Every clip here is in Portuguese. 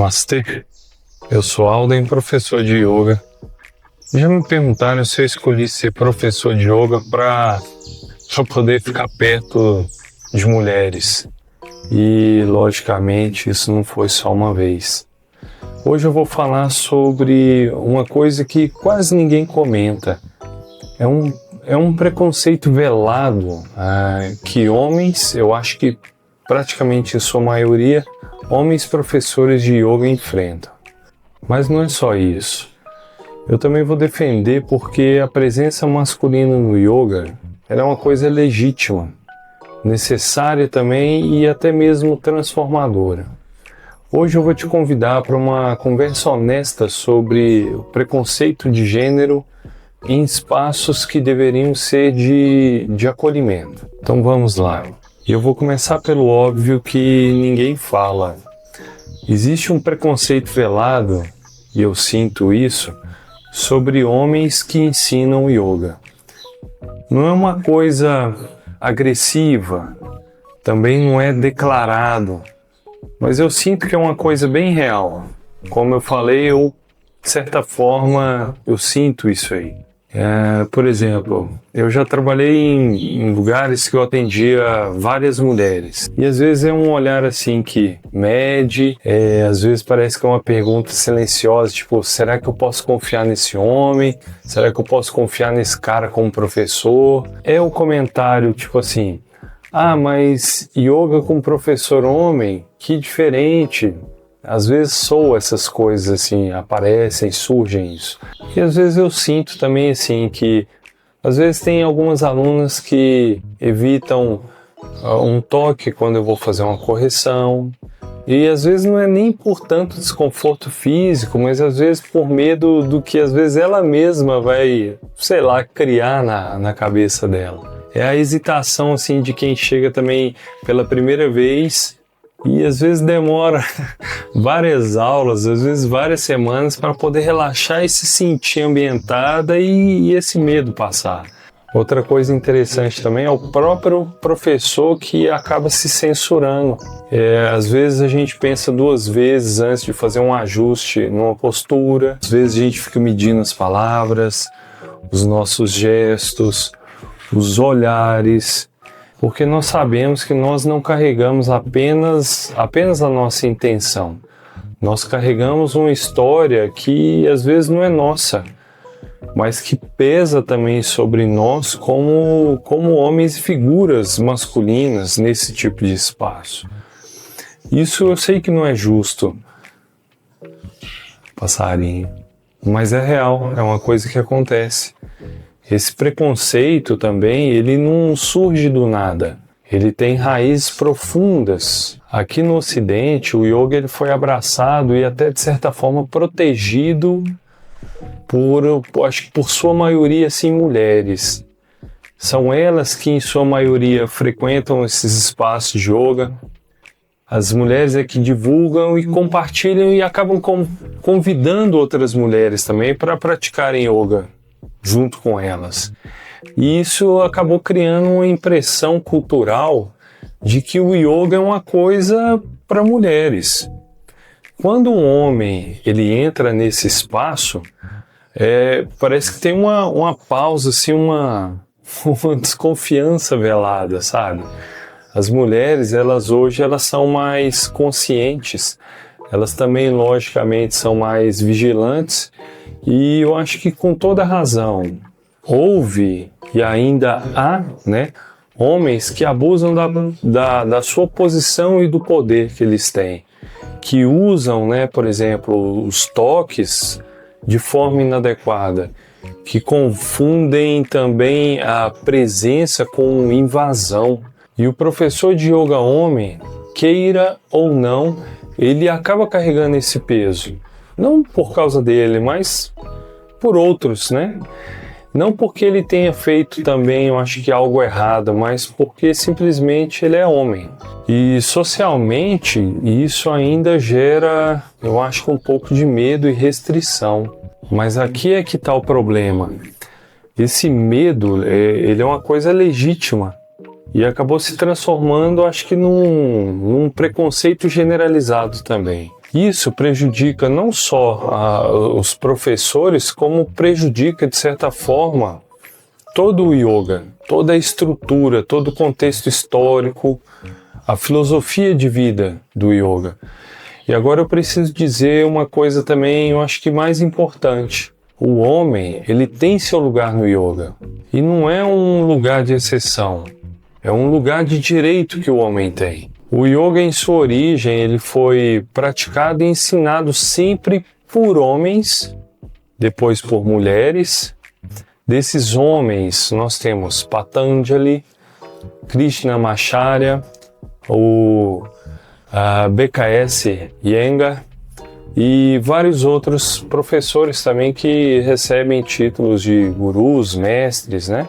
Namastê, eu sou Alden, professor de yoga. Já me perguntaram se eu escolhi ser professor de yoga para poder ficar perto de mulheres. E, logicamente, isso não foi só uma vez. Hoje eu vou falar sobre uma coisa que quase ninguém comenta. É um preconceito velado que homens, eu acho que praticamente em sua maioria, homens professores de yoga enfrentam. Mas não é só isso. Eu também vou defender porque a presença masculina no yoga é uma coisa legítima, necessária também e até mesmo transformadora. Hoje eu vou te convidar para uma conversa honesta sobre o preconceito de gênero em espaços que deveriam ser de acolhimento. Então vamos lá. E eu vou começar pelo óbvio que ninguém fala. Existe um preconceito velado, e eu sinto isso, sobre homens que ensinam yoga. Não é uma coisa agressiva, também não é declarado, mas eu sinto que é uma coisa bem real. Como eu falei, de certa forma, eu sinto isso aí. Por exemplo, eu já trabalhei em lugares que eu atendia várias mulheres. E às vezes é um olhar assim que mede, às vezes parece que é uma pergunta silenciosa, tipo, será que eu posso confiar nesse homem? Será que eu posso confiar nesse cara como professor? É o comentário tipo assim, mas yoga com professor homem? Que diferente! Às vezes soa essas coisas assim, aparecem, surgem isso. E às vezes eu sinto também assim que às vezes tem algumas alunas que evitam um toque quando eu vou fazer uma correção. E às vezes não é nem por tanto desconforto físico, mas às vezes por medo do que às vezes ela mesma vai, sei lá, criar na cabeça dela. É a hesitação assim de quem chega também pela primeira vez. E às vezes demora várias aulas, às vezes várias semanas para poder relaxar e se sentir ambientada e esse medo passar. Outra coisa interessante também é o próprio professor que acaba se censurando. Às vezes a gente pensa duas vezes antes de fazer um ajuste numa postura, às vezes a gente fica medindo as palavras, os nossos gestos, os olhares. Porque nós sabemos que nós não carregamos apenas a nossa intenção. Nós carregamos uma história que às vezes não é nossa, mas que pesa também sobre nós como homens e figuras masculinas nesse tipo de espaço. Isso eu sei que não é justo, passarinho, mas é real, é uma coisa que acontece. Esse preconceito também, ele não surge do nada. Ele tem raízes profundas. Aqui no Ocidente, o yoga ele foi abraçado e até de certa forma protegido acho que por sua maioria, sim, mulheres. São elas que em sua maioria frequentam esses espaços de yoga. As mulheres é que divulgam e compartilham e acabam convidando outras mulheres também para praticarem yoga junto com elas. E isso acabou criando uma impressão cultural de que o yoga é uma coisa para mulheres. Quando um homem ele entra nesse espaço, parece que tem uma pausa, assim, uma desconfiança velada, sabe? As mulheres, hoje elas são mais conscientes, elas também, logicamente, são mais vigilantes. E eu acho que com toda razão, houve e ainda há, homens que abusam da sua posição e do poder que eles têm, que usam, por exemplo, os toques de forma inadequada, que confundem também a presença com invasão. E o professor de yoga homem, queira ou não, ele acaba carregando esse peso. Não por causa dele, mas por outros, Não porque ele tenha feito também, eu acho que algo errado, mas porque simplesmente ele é homem. E socialmente, isso ainda gera, eu acho que um pouco de medo e restrição. Mas aqui é que está o problema. Esse medo, ele é uma coisa legítima. E acabou se transformando, acho que num preconceito generalizado também. Isso prejudica não só os professores, como prejudica, de certa forma, todo o yoga, toda a estrutura, todo o contexto histórico, a filosofia de vida do yoga. E agora eu preciso dizer uma coisa também, eu acho que mais importante. O homem, ele tem seu lugar no yoga. E não é um lugar de exceção. É um lugar de direito que o homem tem. O yoga, em sua origem, ele foi praticado e ensinado sempre por homens, depois por mulheres. Desses homens, nós temos Patanjali, Krishnamacharya, o BKS Iyengar e vários outros professores também que recebem títulos de gurus, mestres, né?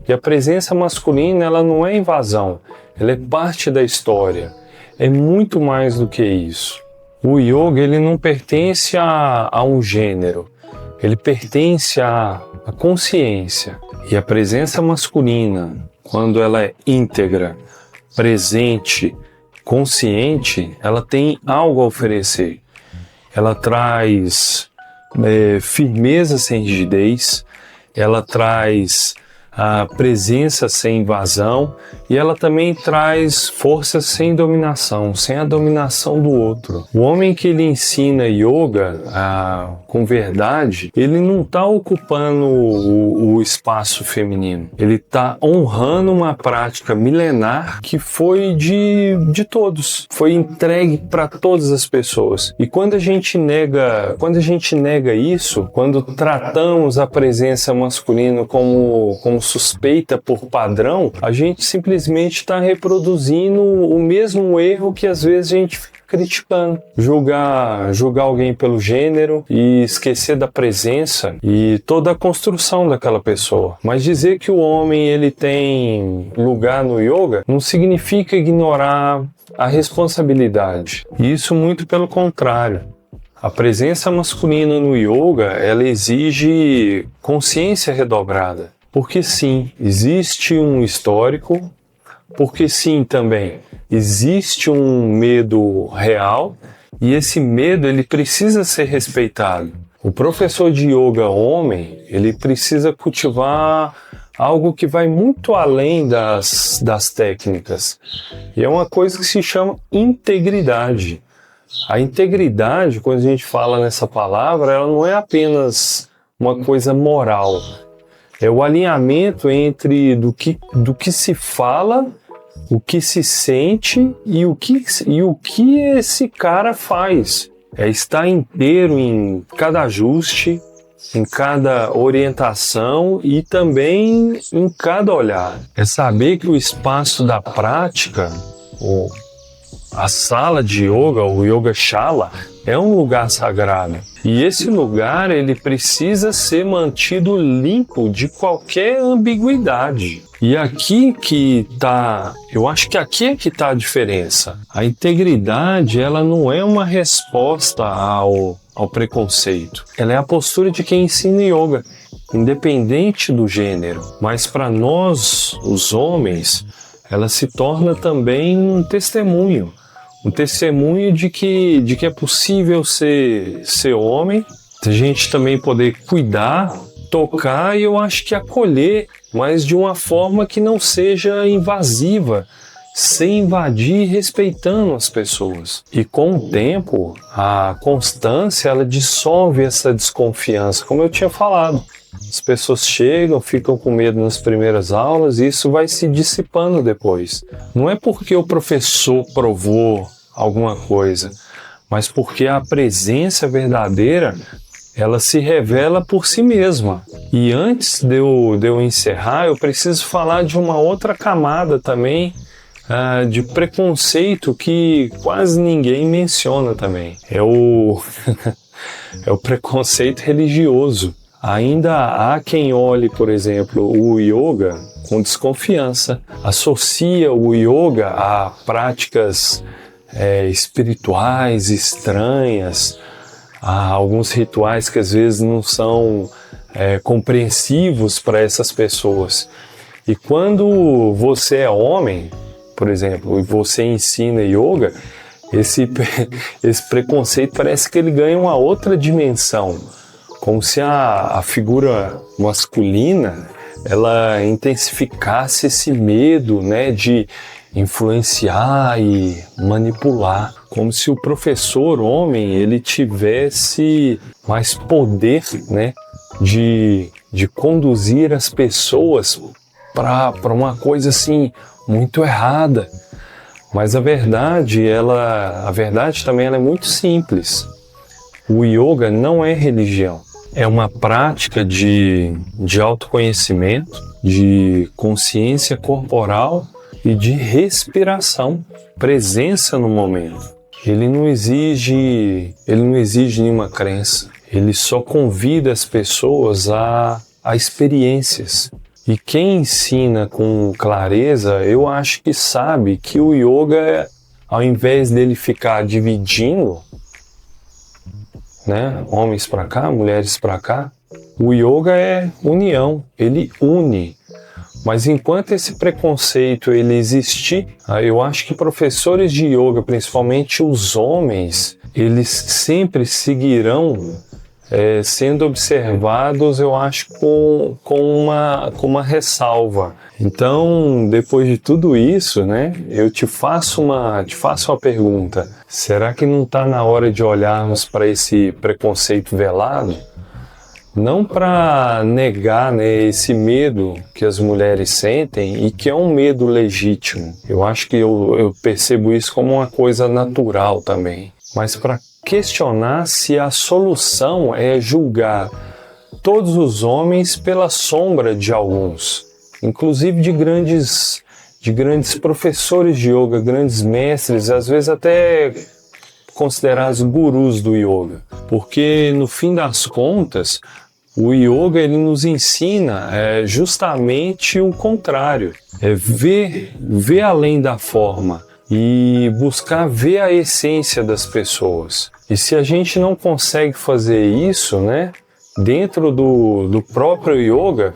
E a presença masculina, ela não é invasão, ela é parte da história, é muito mais do que isso. O yoga, ele não pertence a um gênero, ele pertence à consciência. E a presença masculina, quando ela é íntegra, presente, consciente, ela tem algo a oferecer. Ela traz firmeza sem rigidez, ela traz a presença sem invasão e ela também traz força sem dominação, sem a dominação do outro. O homem que ele ensina yoga com verdade, ele não está ocupando o espaço feminino, ele está honrando uma prática milenar que foi de todos, foi entregue para todas as pessoas. E quando a gente nega isso, quando tratamos a presença masculina como suspeita por padrão, a gente simplesmente está reproduzindo o mesmo erro que às vezes a gente fica criticando. Julgar alguém pelo gênero e esquecer da presença e toda a construção daquela pessoa. Mas dizer que o homem ele tem lugar no yoga não significa ignorar a responsabilidade. Isso muito pelo contrário. A presença masculina no yoga, ela exige consciência redobrada. Porque sim, existe um histórico, porque sim também existe um medo real e esse medo ele precisa ser respeitado. O professor de yoga homem, ele precisa cultivar algo que vai muito além das técnicas. E é uma coisa que se chama integridade. A integridade, quando a gente fala nessa palavra, ela não é apenas uma coisa moral. É o alinhamento entre do que se fala, o que se sente e o que esse cara faz. É estar inteiro em cada ajuste, em cada orientação e também em cada olhar. É saber que o espaço da prática, a sala de yoga, o yoga shala, é um lugar sagrado. E esse lugar, ele precisa ser mantido limpo de qualquer ambiguidade. E aqui que tá, eu acho que aqui é que tá a diferença. A integridade, ela não é uma resposta ao preconceito. Ela é a postura de quem ensina yoga, independente do gênero. Mas para nós, os homens, ela se torna também um testemunho de que é possível ser homem, a gente também poder cuidar, tocar e eu acho que acolher, mas de uma forma que não seja invasiva, sem invadir, respeitando as pessoas. E com o tempo, a constância, ela dissolve essa desconfiança, como eu tinha falado. As pessoas chegam, ficam com medo nas primeiras aulas e isso vai se dissipando depois. Não é porque o professor provou alguma coisa, mas porque a presença verdadeira, ela se revela por si mesma. E antes de eu encerrar, eu preciso falar de uma outra camada também, de preconceito que quase ninguém menciona também. É o preconceito religioso. Ainda há quem olhe, por exemplo, o yoga com desconfiança, associa o yoga a práticas espirituais estranhas, a alguns rituais que às vezes não são compreensivos para essas pessoas. E quando você é homem, por exemplo, e você ensina yoga, esse preconceito parece que ele ganha uma outra dimensão, como se a figura masculina ela intensificasse esse medo, né, de influenciar e manipular, como se o professor homem ele tivesse mais poder, né, de conduzir as pessoas para uma coisa assim muito errada. Mas a verdade também ela é muito simples. O yoga não é religião. É uma prática de autoconhecimento, de consciência corporal e de respiração, presença no momento. Ele não exige nenhuma crença. Ele só convida as pessoas a experiências. E quem ensina com clareza, eu acho que sabe que o yoga, ao invés dele ficar dividindo, né, homens para cá, mulheres para cá, o yoga é união, ele une. Mas enquanto esse preconceito ele existir, eu acho que professores de yoga, principalmente os homens, eles sempre seguirão sendo observados, eu acho, com uma ressalva. Então, depois de tudo isso, né, eu te faço uma pergunta. Será que não está na hora de olharmos para esse preconceito velado? Não para negar, né, esse medo que as mulheres sentem e que é um medo legítimo. Eu acho que eu percebo isso como uma coisa natural também. Mas para questionar se a solução é julgar todos os homens pela sombra de alguns, inclusive de grandes professores de yoga, grandes mestres, às vezes até considerados gurus do yoga. Porque no fim das contas, o yoga ele nos ensina justamente o contrário, ver além da forma e buscar ver a essência das pessoas. E se a gente não consegue fazer isso, né, dentro do próprio yoga,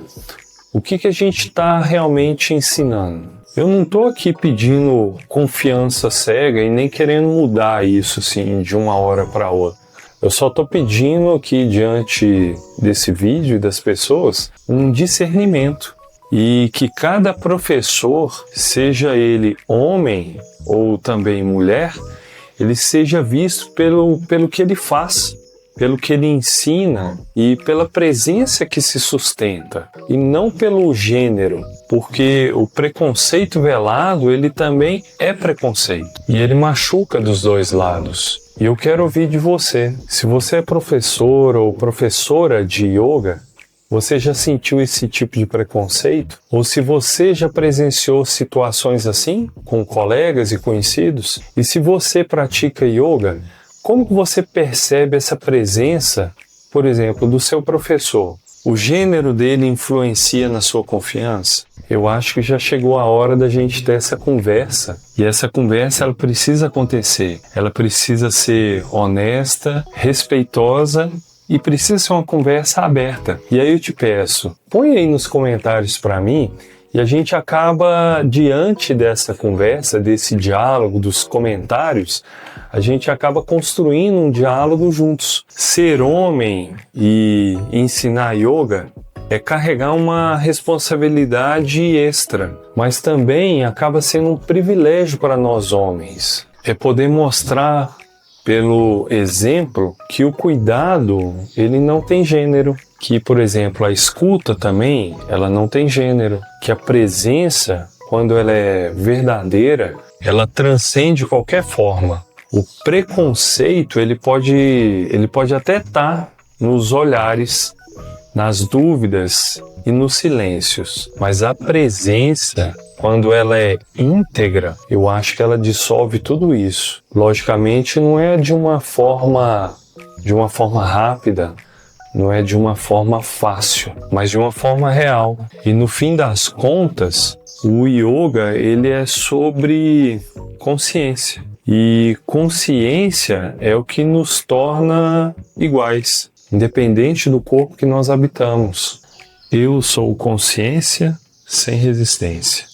o que a gente está realmente ensinando? Eu não estou aqui pedindo confiança cega e nem querendo mudar isso assim, de uma hora para outra. Eu só estou pedindo aqui, diante desse vídeo e das pessoas, um discernimento. E que cada professor, seja ele homem ou também mulher, ele seja visto pelo que ele faz, pelo que ele ensina e pela presença que se sustenta, e não pelo gênero, porque o preconceito velado, ele também é preconceito, e ele machuca dos dois lados. E eu quero ouvir de você. Se você é professor ou professora de yoga, você já sentiu esse tipo de preconceito? Ou se você já presenciou situações assim, com colegas e conhecidos? E se você pratica yoga, como que você percebe essa presença, por exemplo, do seu professor? O gênero dele influencia na sua confiança? Eu acho que já chegou a hora da gente ter essa conversa. E essa conversa, ela precisa acontecer. Ela precisa ser honesta, respeitosa e precisa ser uma conversa aberta. E aí eu te peço, põe aí nos comentários para mim e a gente acaba, diante dessa conversa, desse diálogo, dos comentários, a gente acaba construindo um diálogo juntos. Ser homem e ensinar yoga é carregar uma responsabilidade extra, mas também acaba sendo um privilégio para nós homens. É poder mostrar pelo exemplo que o cuidado, ele não tem gênero, que, por exemplo, a escuta também, ela não tem gênero, que a presença, quando ela é verdadeira, ela transcende qualquer forma. O preconceito, ele pode até estar nos olhares, nas dúvidas e nos silêncios, mas a presença, quando ela é íntegra, eu acho que ela dissolve tudo isso. Logicamente, não é de uma forma rápida, não é de uma forma fácil, mas de uma forma real. E no fim das contas, o yoga, ele é sobre consciência. E consciência é o que nos torna iguais, independente do corpo que nós habitamos. Eu sou consciência sem resistência.